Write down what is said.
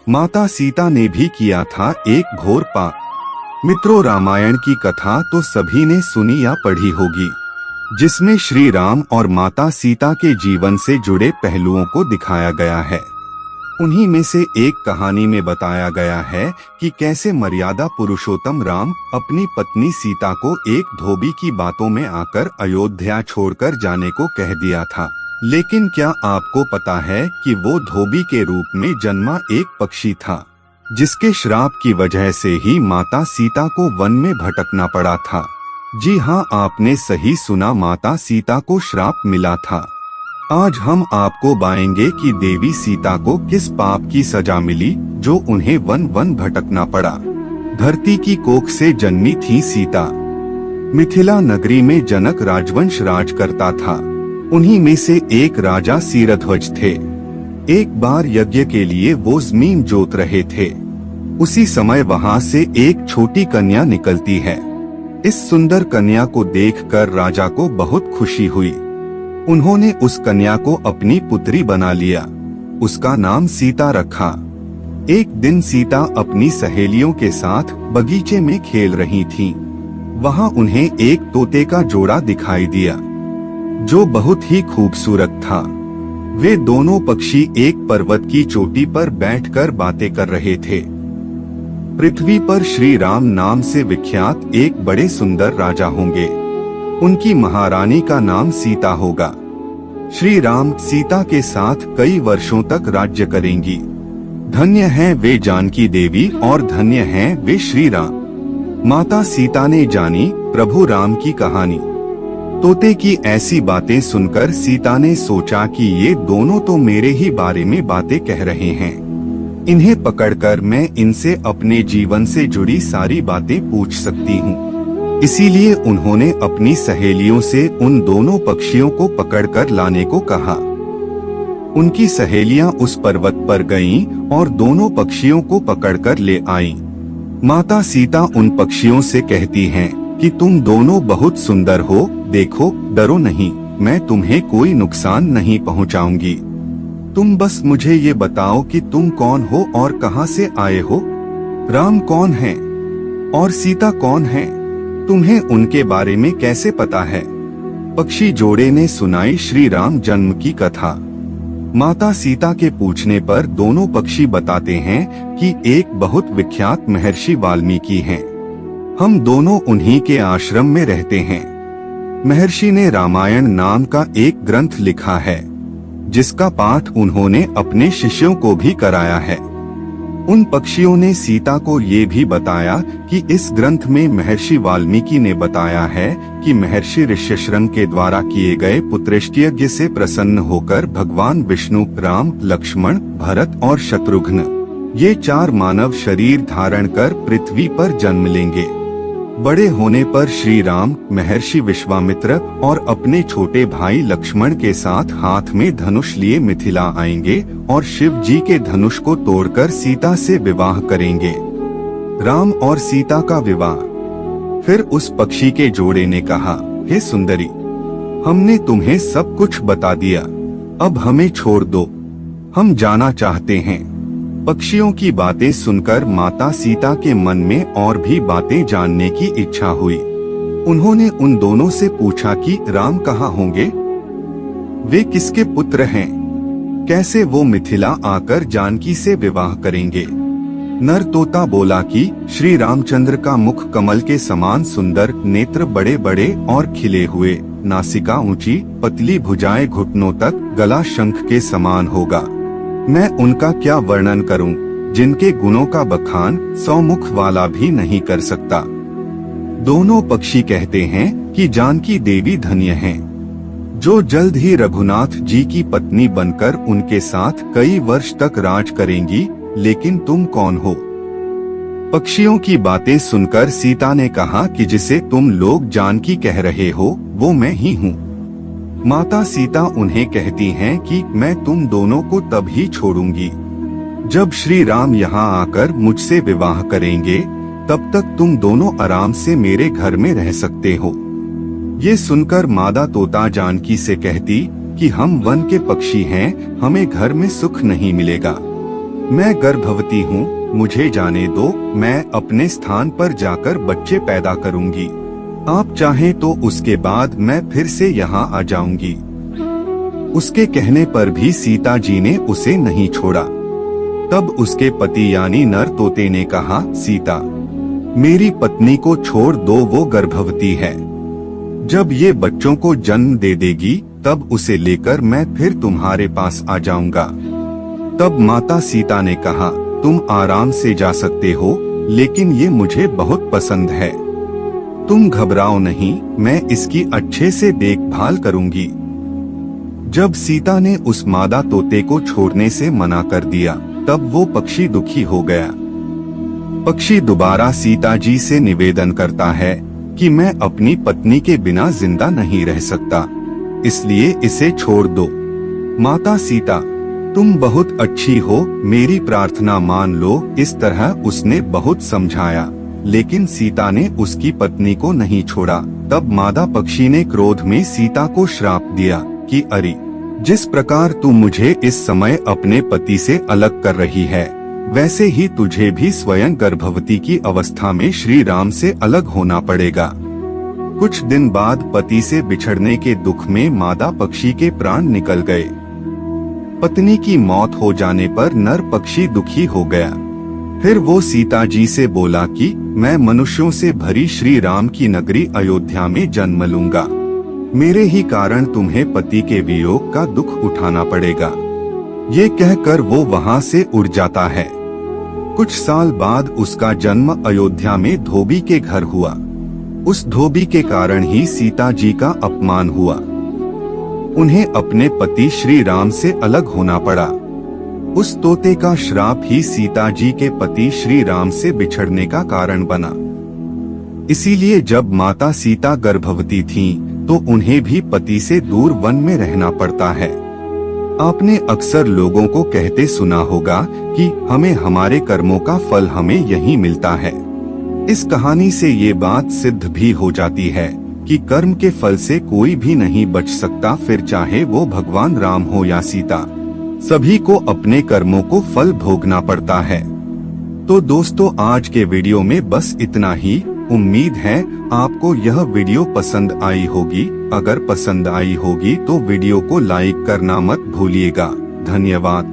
माता सीता ने भी किया था एक घोर पाप। मित्रों, रामायण की कथा तो सभी ने सुनी या पढ़ी होगी, जिसमें श्री राम और माता सीता के जीवन से जुड़े पहलुओं को दिखाया गया है। उन्हीं में से एक कहानी में बताया गया है कि कैसे मर्यादा पुरुषोत्तम राम अपनी पत्नी सीता को एक धोबी की बातों में आकर अयोध्या छोड़कर जाने को कह दिया था। लेकिन क्या आपको पता है कि वो धोबी के रूप में जन्मा एक पक्षी था, जिसके श्राप की वजह से ही माता सीता को वन में भटकना पड़ा था। जी हाँ, आपने सही सुना, माता सीता को श्राप मिला था। आज हम आपको बताएंगे कि देवी सीता को किस पाप की सजा मिली जो उन्हें वन वन भटकना पड़ा। धरती की कोख से जन्मी थी सीता। मिथिला नगरी में जनक राजवंश राज करता था। उन्हीं में से एक राजा सीरध्वज थे। एक बार यज्ञ के लिए वो जमीन जोत रहे थे। उसी समय वहाँ से एक छोटी कन्या निकलती है। इस सुंदर कन्या को देखकर राजा को बहुत खुशी हुई। उन्होंने उस कन्या को अपनी पुत्री बना लिया। उसका नाम सीता रखा। एक दिन सीता अपनी सहेलियों के साथ बगीचे में खेल रही थीं। वहां उन्हें एक तोते का जोड़ा दिखाई दिया, जो बहुत ही खूबसूरत था। वे दोनों पक्षी एक पर्वत की चोटी पर बैठकर बातें कर रहे थे। पृथ्वी पर श्री राम नाम से विख्यात एक बड़े सुंदर राजा होंगे। उनकी महारानी का नाम सीता होगा। श्री राम सीता के साथ कई वर्षों तक राज्य करेंगी। धन्य हैं वे जानकी देवी और धन्य हैं वे श्री राम। माता सीता ने जानी प्रभु राम की कहानी। तोते की ऐसी बातें सुनकर सीता ने सोचा कि ये दोनों तो मेरे ही बारे में बातें कह रहे हैं। इन्हें पकड़कर मैं इनसे अपने जीवन से जुड़ी सारी बातें पूछ सकती हूँ। इसीलिए उन्होंने अपनी सहेलियों से उन दोनों पक्षियों को पकड़कर लाने को कहा। उनकी सहेलियां उस पर्वत पर गईं और दोनों पक्षियों को पकड़कर ले आईं। माता सीता उन पक्षियों से कहती हैं कि तुम दोनों बहुत सुंदर हो, देखो, डरो नहीं, मैं तुम्हें कोई नुकसान नहीं पहुंचाऊंगी। तुम बस मुझे ये बताओ कि तुम कौन हो और कहां से आए हो। राम कौन है और सीता कौन है, तुम्हें उनके बारे में कैसे पता है। पक्षी जोड़े ने सुनाई श्री राम जन्म की कथा। माता सीता के पूछने पर दोनों पक्षी बताते हैं कि एक बहुत विख्यात महर्षि वाल्मीकि हैं। हम दोनों उन्हीं के आश्रम में रहते हैं। महर्षि ने रामायण नाम का एक ग्रंथ लिखा है, जिसका पाठ उन्होंने अपने शिष्यों को भी कराया है। उन पक्षियों ने सीता को ये भी बताया कि इस ग्रंथ में महर्षि वाल्मीकि ने बताया है कि महर्षि ऋष्यशृंग के द्वारा किए गए पुत्रष्टि यज्ञ से प्रसन्न होकर भगवान विष्णु, राम, लक्ष्मण, भरत और शत्रुघ्न ये 4 मानव शरीर धारण कर पृथ्वी पर जन्म लेंगे। बड़े होने पर श्री राम महर्षि विश्वामित्र और अपने छोटे भाई लक्ष्मण के साथ हाथ में धनुष लिए मिथिला आएंगे और शिव जी के धनुष को तोड़कर सीता से विवाह करेंगे। राम और सीता का विवाह। फिर उस पक्षी के जोड़े ने कहा, हे सुंदरी, हमने तुम्हें सब कुछ बता दिया, अब हमें छोड़ दो, हम जाना चाहते हैं। पक्षियों की बातें सुनकर माता सीता के मन में और भी बातें जानने की इच्छा हुई। उन्होंने उन दोनों से पूछा कि राम कहाँ होंगे, वे किसके पुत्र हैं, कैसे वो मिथिला आकर जानकी से विवाह करेंगे। नर तोता बोला कि श्री रामचंद्र का मुख कमल के समान सुंदर, नेत्र बड़े बड़े और खिले हुए, नासिका ऊंची, पतली भुजाएं घुटनों तक, गला शंख के समान होगा। मैं उनका क्या वर्णन करूं, जिनके गुणों का बखान 100 मुख वाला भी नहीं कर सकता। दोनों पक्षी कहते हैं कि जानकी देवी धन्य हैं, जो जल्द ही रघुनाथ जी की पत्नी बनकर उनके साथ कई वर्ष तक राज करेंगी। लेकिन तुम कौन हो। पक्षियों की बातें सुनकर सीता ने कहा कि जिसे तुम लोग जानकी कह रहे हो वो मैं ही हूँ। माता सीता उन्हें कहती हैं कि मैं तुम दोनों को तब ही छोड़ूंगी जब श्री राम यहाँ आकर मुझसे विवाह करेंगे, तब तक तुम दोनों आराम से मेरे घर में रह सकते हो। ये सुनकर मादा तोता जानकी से कहती कि हम वन के पक्षी हैं, हमें घर में सुख नहीं मिलेगा। मैं गर्भवती हूँ, मुझे जाने दो, मैं अपने स्थान पर जाकर बच्चे पैदा करूँगी। आप चाहें तो उसके बाद मैं फिर से यहाँ आ जाऊंगी। उसके कहने पर भी सीता जी ने उसे नहीं छोड़ा। तब उसके पति यानी नर तोते ने कहा, सीता, मेरी पत्नी को छोड़ दो, वो गर्भवती है। जब ये बच्चों को जन्म दे देगी तब उसे लेकर मैं फिर तुम्हारे पास आ जाऊंगा। तब माता सीता ने कहा, तुम आराम से जा सकते हो, लेकिन ये मुझे बहुत पसंद है। तुम घबराओ नहीं, मैं इसकी अच्छे से देखभाल करूंगी। जब सीता ने उस मादा तोते को छोड़ने से मना कर दिया, तब वो पक्षी दुखी हो गया। पक्षी दोबारा सीता जी से निवेदन करता है कि मैं अपनी पत्नी के बिना जिंदा नहीं रह सकता, इसलिए इसे छोड़ दो। माता सीता, तुम बहुत अच्छी हो, मेरी प्रार्थना मान लो। इस तरह उसने बहुत समझाया, लेकिन सीता ने उसकी पत्नी को नहीं छोड़ा। तब मादा पक्षी ने क्रोध में सीता को श्राप दिया कि अरे, जिस प्रकार तू मुझे इस समय अपने पति से अलग कर रही है, वैसे ही तुझे भी स्वयं गर्भवती की अवस्था में श्री राम से अलग होना पड़ेगा। कुछ दिन बाद पति से बिछड़ने के दुख में मादा पक्षी के प्राण निकल गए। पत्नी की मौत हो जाने पर नर पक्षी दुखी हो गया। फिर वो सीता जी से बोला कि मैं मनुष्यों से भरी श्री राम की नगरी अयोध्या में जन्म लूंगा। मेरे ही कारण तुम्हें पति के वियोग का दुख उठाना पड़ेगा। ये कहकर वो वहाँ से उड़ जाता है। कुछ साल बाद उसका जन्म अयोध्या में धोबी के घर हुआ। उस धोबी के कारण ही सीता जी का अपमान हुआ। उन्हें अपने पति श्री राम से अलग होना पड़ा। उस तोते का श्राप ही सीता जी के पति श्री राम से बिछड़ने का कारण बना। इसीलिए जब माता सीता गर्भवती थीं, तो उन्हें भी पति से दूर वन में रहना पड़ता है। आपने अक्सर लोगों को कहते सुना होगा कि हमें हमारे कर्मों का फल हमें यहीं मिलता है। इस कहानी से ये बात सिद्ध भी हो जाती है कि कर्म के फल से कोई भी नहीं बच सकता, फिर चाहे वो भगवान राम हो या सीता, सभी को अपने कर्मों को फल भोगना पड़ता है। तो दोस्तों, आज के वीडियो में बस इतना ही। उम्मीद है आपको यह वीडियो पसंद आई होगी। अगर पसंद आई होगी तो वीडियो को लाइक करना मत भूलिएगा। धन्यवाद।